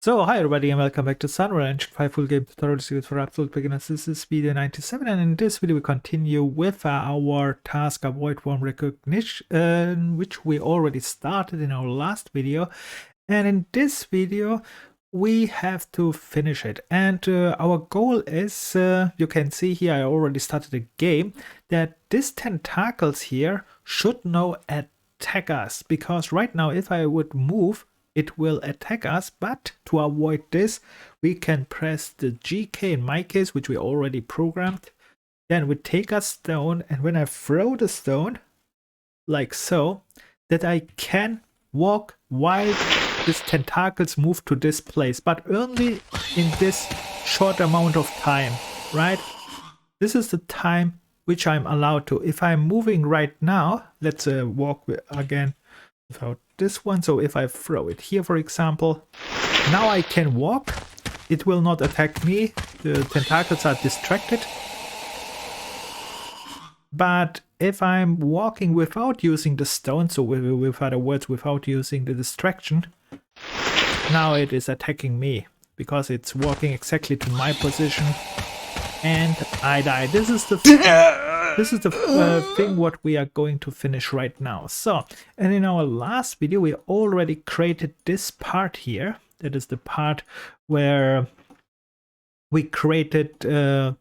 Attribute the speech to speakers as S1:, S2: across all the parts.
S1: So, hi everybody and welcome back to Sunreal Engine 5 full game tutorial series for absolute beginners. This is video 97 and in this video we continue with our task avoid worm recognition, which we already started in our last video. And in this video we have to finish it. And our goal is, you can see here I already started a game, that these tentacles here should now attack us. Because right now if I would move, it will attack us, but to avoid this, we can press the GK in my case, which we already programmed. Then we take a stone, and when I throw the stone, like so, that I can walk while these tentacles move to this place, but only in this short amount of time, right? This is the time which I'm allowed to. If I'm moving right now, let's walk again without this one. So if I throw it here, for example, now I can walk. It will not attack me. The tentacles are distracted. But if I'm walking without using the stone, so with other words, without using the distraction, now it is attacking me because it's walking exactly to my position and I die. This is the thing what we are going to finish right now. So, and in our last video we already created this part here. That is the part where we created a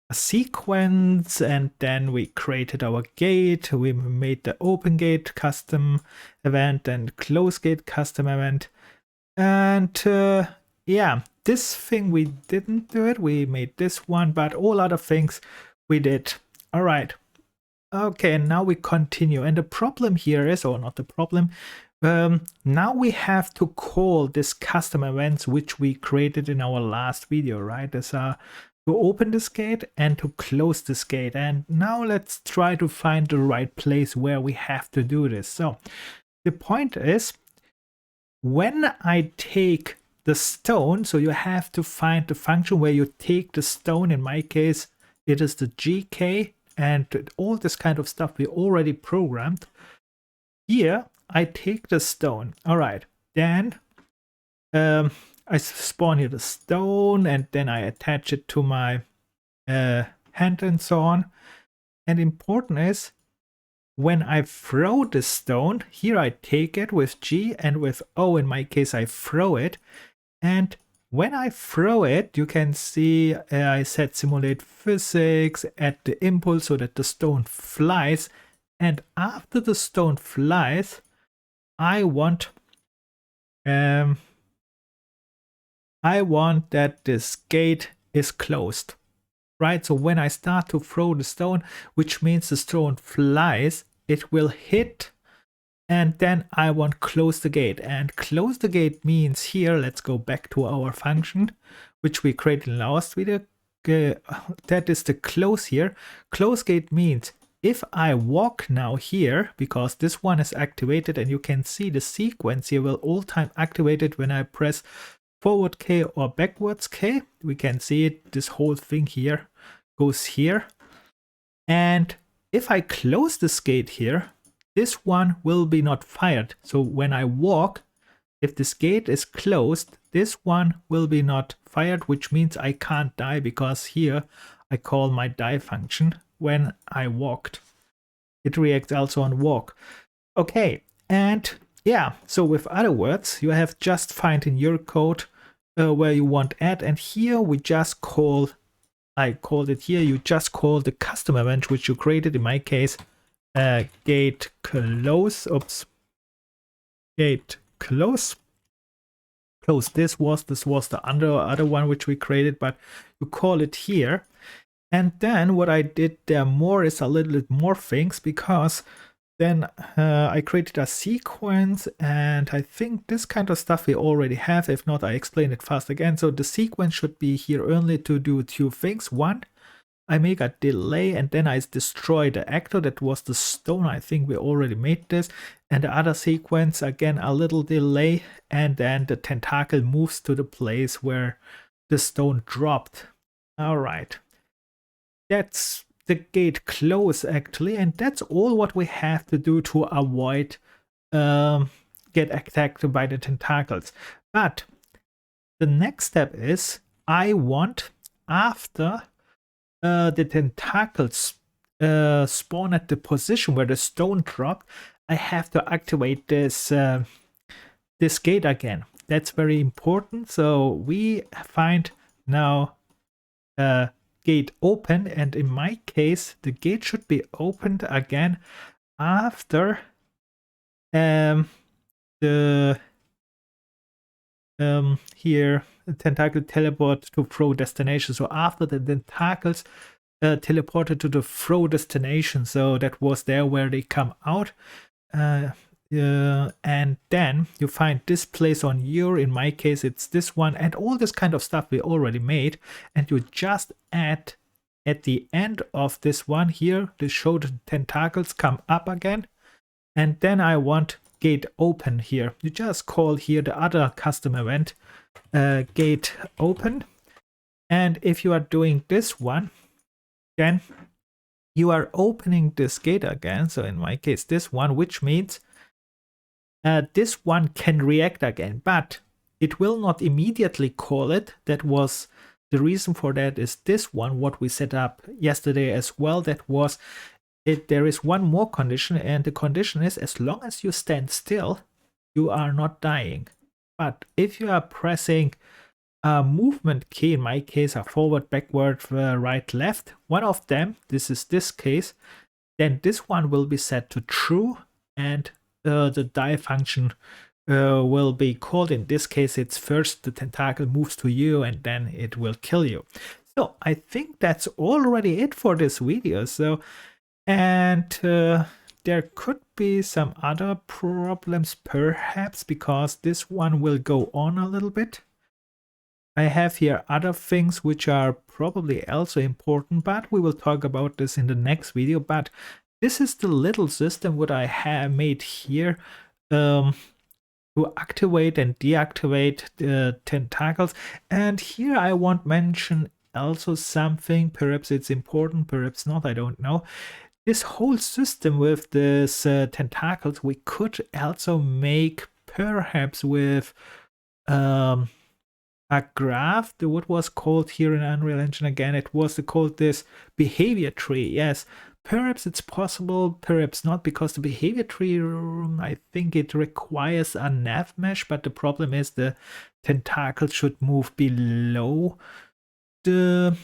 S1: sequence, and then we created our gate. We made the open gate custom event and close gate custom event. And yeah, this thing we didn't do it. We made this one, but all other things we did. All right. Okay, and now we continue. And the problem here is, or not the problem, now we have to call this custom events which we created in our last video, right? There's to open this gate and to close this gate. And now let's try to find the right place where we have to do this. So the point is, when I take the stone, so you have to find the function where you take the stone. In my case, it is the GK, and all this kind of stuff we already programmed. Here, I take the stone. All right, then I spawn here the stone, and then I attach it to my hand and so on. And important is, when I throw the stone, here I take it with G, and with O in my case I throw it. And when I throw it, you can see I said simulate physics, add the impulse so that the stone flies. And after the stone flies, I want that this gate is closed, right? So when I start to throw the stone, which means the stone flies, it will hit, and then I want close the gate. And close the gate means here, let's go back to our function, which we created in the last video. That is the close here. Close gate means if I walk now here, because this one is activated, and you can see the sequence here will all time activated when I press forward K or backwards K. We can see it, this whole thing here goes here. And if I close this gate here, this one will be not fired. So when I walk, if this gate is closed, this one will be not fired, which means I can't die, because here I call my die function when I walked. It reacts also on walk. Okay, and yeah, so with other words, you have just find in your code where you want add, and here we just call, I called it here, you just call the custom event which you created, in my case, gate close. Oops, gate close. Close. This was the other one which we created, but you call it here. And then what I did there more is a little bit more things, because then I created a sequence, and I think this kind of stuff we already have. If not, I explain it fast again. So the sequence should be here only to do two things. One, I make a delay, and then I destroy the actor. That was the stone. I think we already made this. And the other sequence, again, a little delay, and then the tentacle moves to the place where the stone dropped. All right. That's the gate close actually, and that's all what we have to do to avoid get attacked by the tentacles. But the next step is I want, after the tentacles spawn at the position where the stone dropped, I have to activate this this gate again. That's very important. So we find now gate open, and in my case the gate should be opened again after the here tentacle teleport to throw destination. So after the tentacles teleported to the throw destination, so that was there where they come out, and then you find this place on your, in my case it's this one, and all this kind of stuff we already made, and you just add at the end of this one here to show the tentacles come up again. And then I want gate open here. You just call here the other custom event gate open, and if you are doing this one, then you are opening this gate again. So in my case this one, which means this one can react again, but it will not immediately call it. That was the reason for that is this one, what we set up yesterday as well. That was it. There is one more condition, and the condition is as long as you stand still, you are not dying. But if you are pressing a movement key, in my case a forward, backward, right, left, one of them, this is this case, then this one will be set to true, and the die function will be called. In this case it's first the tentacle moves to you and then it will kill you. So I think that's already it for this video. So, and there could be some other problems perhaps, because this one will go on a little bit. I have here other things which are probably also important, but we will talk about this in the next video. But this is the little system what I have made here to activate and deactivate the tentacles. And here I want to mention also something, perhaps it's important, perhaps not, I don't know. This whole system with this tentacles we could also make perhaps with a graph. What was called here in Unreal Engine again, it was called this behavior tree. Yes, perhaps it's possible, perhaps not, because the behavior tree, I think it requires a nav mesh, but the problem is the tentacle should move below the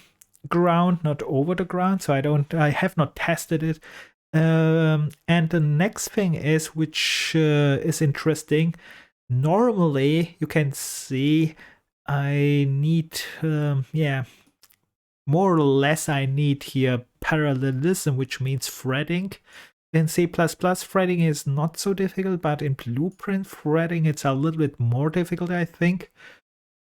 S1: ground, not over the ground. So I have not tested it. And the next thing is, which is interesting, normally you can see I need more or less I need here parallelism, which means threading. In C++, threading is not so difficult, but in Blueprint threading it's a little bit more difficult, I think.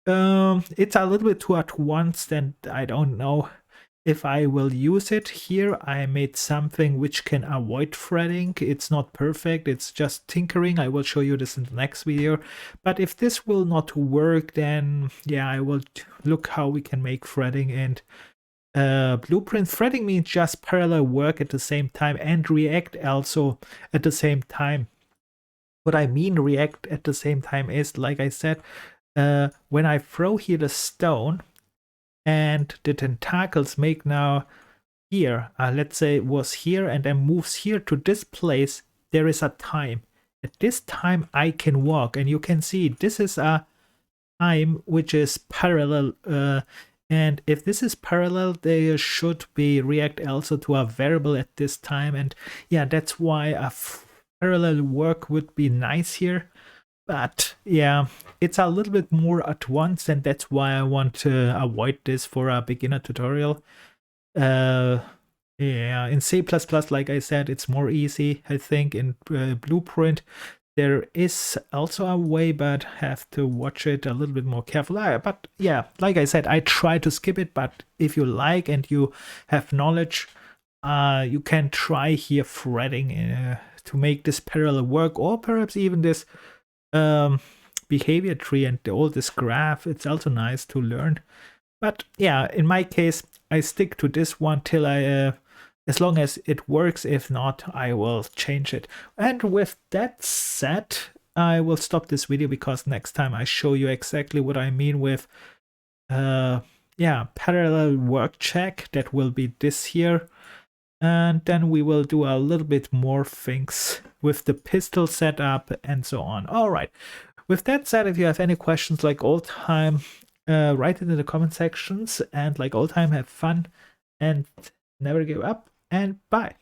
S1: It's a little bit too advanced, and I don't know if I will use it. Here I made something which can avoid threading. It's not perfect, it's just tinkering. I will show you this in the next video. But if this will not work, then yeah, I will look how we can make threading. And Blueprint threading means just parallel work at the same time and react also at the same time. What I mean react at the same time is, like I said, when I throw here the stone and the tentacles make now here, let's say it was here and then moves here to this place, there is a time. At this time I can walk, and you can see this is a time which is parallel, and if this is parallel, there should be react also to a variable at this time. And yeah, that's why a parallel work would be nice here. But yeah, it's a little bit more advanced, and that's why I want to avoid this for a beginner tutorial. Yeah, in C++, like I said, it's more easy, I think. In Blueprint, there is also a way, but have to watch it a little bit more carefully. But yeah, like I said, I try to skip it, but if you like and you have knowledge, you can try here threading to make this parallel work, or perhaps even this behavior tree and all this graph. It's also nice to learn. But yeah, in my case, I stick to this one till I as long as it works. If not, I will change it. And with that said, I will stop this video because next time I show you exactly what I mean with parallel work check. That will be this here. And then we will do a little bit more things with the pistol setup and so on. All right. With that said, if you have any questions like old time, write it in the comment sections, and like old time, have fun and never give up, and bye.